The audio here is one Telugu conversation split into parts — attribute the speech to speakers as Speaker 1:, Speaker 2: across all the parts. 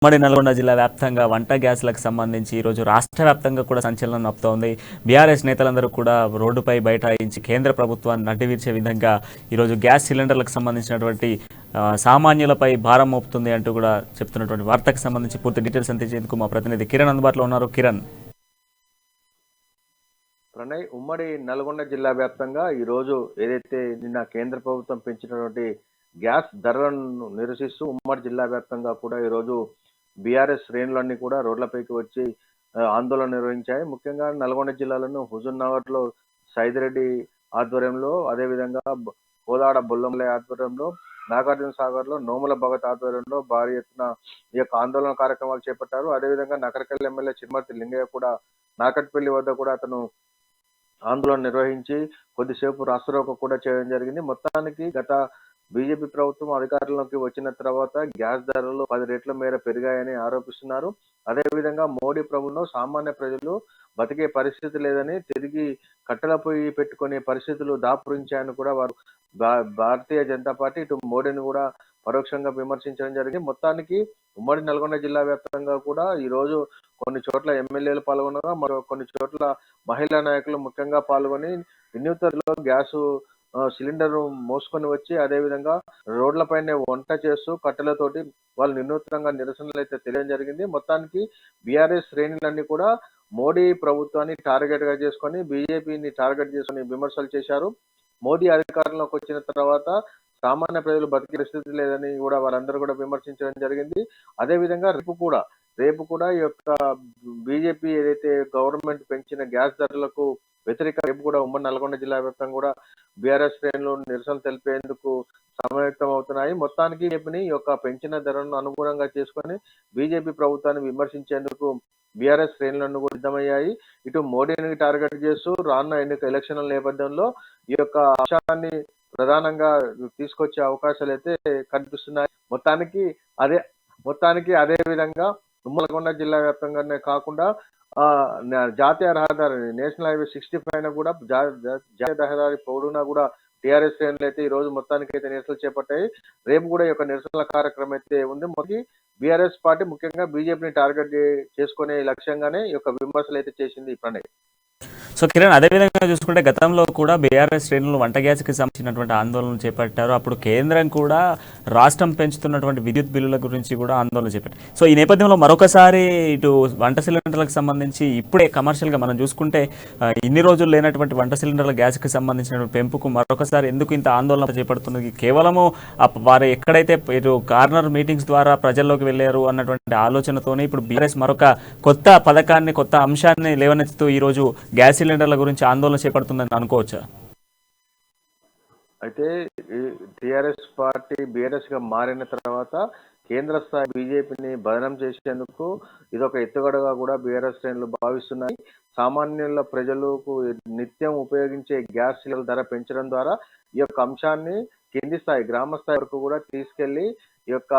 Speaker 1: ఉమ్మడి నల్గొండ జిల్లా వ్యాప్తంగా వంట గ్యాస్లకు సంబంధించి ఈరోజు రాష్ట్ర వ్యాప్తంగా కూడా సంచలనం నడుస్తోంది. బీఆర్ఎస్ నేతలందరూ కూడా రోడ్డుపై బైఠాయించి కేంద్ర ప్రభుత్వాన్ని నడ్డివిర్చే విధంగా ఈరోజు గ్యాస్ సిలిండర్లకు సంబంధించినటువంటి సామాన్యులపై భారం మోపుతుంది అంటూ కూడా చెప్తున్నటువంటి వార్తకు సంబంధించి పూర్తి డీటెయిల్స్ అందించేందుకు మా ప్రతినిధి కిరణ్ అందుబాటులో ఉన్నారు. కిరణ్.
Speaker 2: ప్రణయ్, ఉమ్మడి నల్గొండ జిల్లా వ్యాప్తంగా ఈరోజు ఏదైతే నిన్న కేంద్ర ప్రభుత్వం పెంచినటువంటి గ్యాస్ ధరలను నిరసిస్తూ ఉమ్మడి జిల్లా వ్యాప్తంగా కూడా ఈరోజు బీఆర్ఎస్ శ్రేణులన్నీ కూడా రోడ్లపైకి వచ్చి ఆందోళన నిర్వహించాయి. ముఖ్యంగా నల్గొండ జిల్లాలోని హుజూర్నగర్ లో సైదిరెడ్డి ఆధ్వర్యంలో, అదేవిధంగా కోదాడ బొల్లంలయ్య ఆధ్వర్యంలో, నాగార్జున సాగర్ లో నోముల భగత్ ఆధ్వర్యంలో భారీ ఎత్తున ఈ యొక్క ఆందోళన కార్యక్రమాలు చేపట్టారు. అదేవిధంగా నకరకల్ ఎమ్మెల్యే చిరుమర్తి లింగయ్య కూడా నాకట్పల్లి వద్ద కూడా అతను ఆందోళన నిర్వహించి కొద్దిసేపు రాస్తారోకో కూడా చేయడం జరిగింది. మొత్తానికి గత బీజేపీ ప్రభుత్వం అధికారంలోకి వచ్చిన తర్వాత గ్యాస్ ధరలు 10 రెట్ల మేర పెరిగాయని ఆరోపిస్తున్నారు. అదేవిధంగా మోడీ ప్రభుత్వంలో సామాన్య ప్రజలు బతికే పరిస్థితి లేదని, తిరిగి కట్టెల పొయ్యి పెట్టుకునే పరిస్థితులు దాపురించాయని కూడా వారు భారతీయ జనతా పార్టీ ఇటు మోడీని కూడా పరోక్షంగా విమర్శించడం జరిగింది. మొత్తానికి ఉమ్మడి నల్గొండ జిల్లా వ్యాప్తంగా కూడా ఈ రోజు కొన్ని చోట్ల ఎమ్మెల్యేలు పాల్గొనగా, మరో కొన్ని చోట్ల మహిళా నాయకులు ముఖ్యంగా పాల్గొని వినూత్నలో గ్యాసు సిలిండర్ మోసుకొని వచ్చి అదేవిధంగా రోడ్లపైనే వంట చేస్తూ కట్టెలతోటి వాళ్ళు వినూత్నంగా నిరసనలు అయితే తెలియడం జరిగింది. మొత్తానికి బీఆర్ఎస్ శ్రేణులన్నీ కూడా మోడీ ప్రభుత్వాన్ని టార్గెట్ గా చేసుకొని, బీజేపీని టార్గెట్ చేసుకుని విమర్శలు చేశారు. మోడీ అధికారంలోకి వచ్చిన తర్వాత సామాన్య ప్రజలు బతికే పరిస్థితి లేదని కూడా వారందరూ కూడా విమర్శించడం జరిగింది. అదేవిధంగా రేపు కూడా ఈ యొక్క బీజేపీ ఏదైతే గవర్నమెంట్ పెంచిన గ్యాస్ ధరలకు వ్యతిరేక రేపు కూడా ఉమ్మడి నల్గొండ జిల్లా వ్యాప్తంగా కూడా బీఆర్ఎస్ శ్రేణులు నిరసన తెలిపేందుకు సమాయత్తం అవుతున్నాయి. మొత్తానికి బీజేపీని ఈ యొక్క పెంచిన ధరలను అనుగుణంగా చేసుకొని బీజేపీ ప్రభుత్వాన్ని విమర్శించేందుకు బీఆర్ఎస్ శ్రేణులను కూడా సిద్ధమయ్యాయి. ఇటు మోడీని టార్గెట్ చేస్తూ రానున్న ఎన్నికల నేపథ్యంలో ఈ యొక్క అంశాన్ని ప్రధానంగా తీసుకొచ్చే అవకాశాలు అయితే కనిపిస్తున్నాయి. మొత్తానికి అదే విధంగా నల్గొండ జిల్లా వ్యాప్తంగానే కాకుండా జాతీయ రహదారి నేషనల్ హైవే 65 కూడా జాతీయ రహదారి పొడవునా కూడా టీఆర్ఎస్ శ్రేణులు అయితే ఈ రోజు మొత్తానికి అయితే నిరసనలు చేపట్టాయి. రేపు కూడా ఈ యొక్క నిరసనల కార్యక్రమం అయితే ఉంది. మరి బీఆర్ఎస్ పార్టీ ముఖ్యంగా బీజేపీని టార్గెట్ చేసుకునే లక్ష్యంగానే ఈ యొక్క విమర్శలు అయితే చేసింది ప్రణయ్.
Speaker 1: సో కిరణ్, అదేవిధంగా చూసుకుంటే గతంలో కూడా బీఆర్ఎస్ శ్రేణులు వంట గ్యాస్కి సంబంధించినటువంటి ఆందోళనలు చేపట్టారు. అప్పుడు కేంద్రం కూడా రాష్ట్రం పెంచుతున్నటువంటి విద్యుత్ బిల్లుల గురించి కూడా ఆందోళన చేపట్టారు. సో ఈ నేపథ్యంలో మరొకసారి ఇటు వంట సిలిండర్లకు సంబంధించి ఇప్పుడే కమర్షియల్గా మనం చూసుకుంటే ఇన్ని రోజులు లేనటువంటి వంట సిలిండర్ల గ్యాస్కి సంబంధించినటువంటి పెంపుకు మరొకసారి ఎందుకు ఇంత ఆందోళన చేపడుతున్నది? కేవలము వారు ఎక్కడైతే ఇటు కార్నర్ మీటింగ్స్ ద్వారా ప్రజల్లోకి వెళ్ళారు అన్నటువంటి ఆలోచనతోనే ఇప్పుడు బీఆర్ఎస్ మరొక కొత్త పథకాన్ని, కొత్త అంశాన్ని లేవనెత్తుతూ ఈరోజు గ్యాస్ సిలిండర్ల గురించి ఆందోళన చేపడుతుందని అనుకోవచ్చా?
Speaker 2: అయితే టిఆర్ఎస్ పార్టీ బీఆర్ఎస్ గా మారిన తర్వాత కేంద్ర స్థాయి బీజేపీని బదనం చేసేందుకు ఇదొక ఎత్తుగడగా కూడా బీఆర్ఎస్ శ్రేణులు భావిస్తున్నాయి. సామాన్యుల ప్రజలకు నిత్యం ఉపయోగించే గ్యాస్ సిలిండర్ ధర పెంచడం ద్వారా ఈ యొక్క అంశాన్ని కింది స్థాయి, గ్రామ స్థాయి వరకు కూడా తీసుకెళ్లి ఈ యొక్క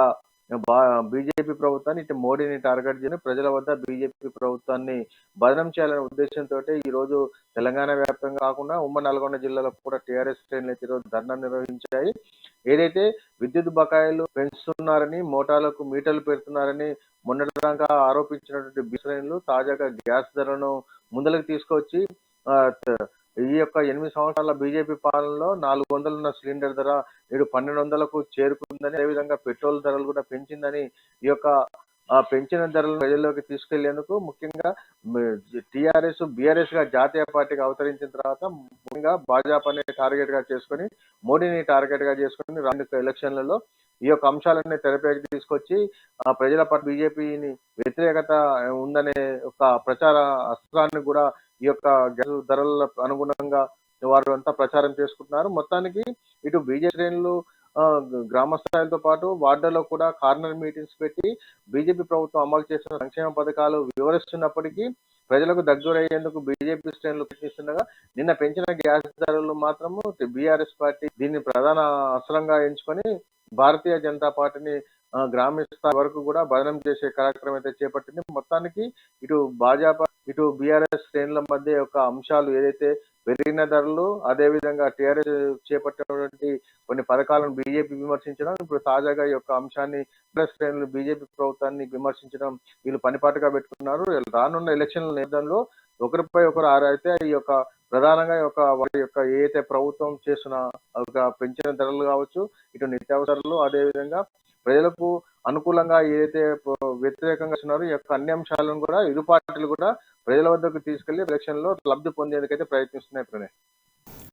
Speaker 2: బీజేపీ ప్రభుత్వాన్ని ఇటు మోడీని టార్గెట్ చేసి ప్రజల వద్ద బీజేపీ ప్రభుత్వాన్ని బదనం చేయాలనే ఉద్దేశంతో ఈ రోజు తెలంగాణ వ్యాప్తంగా కాకుండా ఉమ్మడి నల్గొండ జిల్లాలో కూడా టీఆర్ఎస్ శ్రేణులు అయితే ఈరోజు ధర్నా నిర్వహించాయి. ఏదైతే విద్యుత్ బకాయిలు పెంచుతున్నారని, మోటార్లకు మీటర్లు పెడుతున్నారని మొన్నటిదాకా ఆరోపించినటువంటి బీ శ్రేణులు తాజాగా గ్యాస్ ధరను ముందలకు తీసుకొచ్చి ఈ యొక్క 8 సంవత్సరాల బీజేపీ పాలనలో 400 ఉన్న సిలిండర్ ధర నేడు 1200కు చేరుకుందని, అదేవిధంగా పెట్రోల్ ధరలు కూడా పెంచిందని, ఈ యొక్క పెంచిన ధరలను ప్రజల్లోకి తీసుకెళ్లేందుకు ముఖ్యంగా టీఆర్ఎస్ బీఆర్ఎస్ గా జాతీయ పార్టీగా అవతరించిన తర్వాత ముఖ్యంగా భాజపాని టార్గెట్ గా చేసుకుని, మోడీని టార్గెట్ గా చేసుకుని రానున్న ఎలక్షన్లలో ఈ యొక్క అంశాలన్నీ తెరపైకి తీసుకొచ్చి ప్రజల పట్ల బీజేపీని వ్యతిరేకత ఉందనే ఒక ప్రచార అస్త్రాన్ని కూడా ఈ యొక్క గ్యాస్ ధరల అనుగుణంగా వారు అంతా ప్రచారం చేసుకుంటున్నారు. మొత్తానికి ఇటు బీజేపీ శ్రేణులు గ్రామ స్థాయిలతో పాటు వార్డుల్లో కూడా కార్నర్ మీటింగ్స్ పెట్టి బీజేపీ ప్రభుత్వం అమలు చేస్తున్న సంక్షేమ పథకాలు వివరిస్తున్నప్పటికీ ప్రజలకు దగ్గరయ్యేందుకు బీజేపీ శ్రేణులు ప్రయత్నిస్తుండగా నిన్న పెంచిన గ్యాస్ ధరలు మాత్రము బీఆర్ఎస్ పార్టీ దీన్ని ప్రధాన అస్త్రంగా ఎంచుకొని భారతీయ జనతా పార్టీని గ్రామ స్థాయి వరకు కూడా బదనం చేసే కార్యక్రమం అయితే చేపట్టింది. మొత్తానికి ఇటు భాజపా, ఇటు బీఆర్ఎస్ శ్రేణుల మధ్య యొక్క అంశాలు ఏదైతే పెరిగిన ధరలు, అదేవిధంగా టీఆర్ఎస్ చేపట్టినటువంటి కొన్ని పథకాలను బీజేపీ విమర్శించడం, ఇప్పుడు తాజాగా ఈ యొక్క అంశాన్ని ప్లస్ శ్రేణులు బీజేపీ ప్రభుత్వాన్ని విమర్శించడం వీళ్ళు పనిపాటుగా పెట్టుకున్నారు. రానున్న ఎలక్షన్ల నేపథ్యంలో ఒకరిపై ఒకరు ఆరైతే ఈ యొక్క ప్రధానంగా ఈ యొక్క వారి యొక్క ఏదైతే ప్రభుత్వం చేస్తున్న ఒక పెంచిన ధరలు కావచ్చు, ఇటు నిత్యావసరాలు, అదేవిధంగా ప్రజలకు అనుకూలంగా ఏదైతే వ్యతిరేకంగా ఇస్తున్నారో ఈ యొక్క అన్ని అంశాలను కూడా ఇరు పార్టీలు కూడా ప్రజల వద్దకు తీసుకెళ్లి ఎలక్షన్ లో లబ్ధి పొందేందుకైతే ప్రయత్నిస్తున్నాయి ప్రణయ్.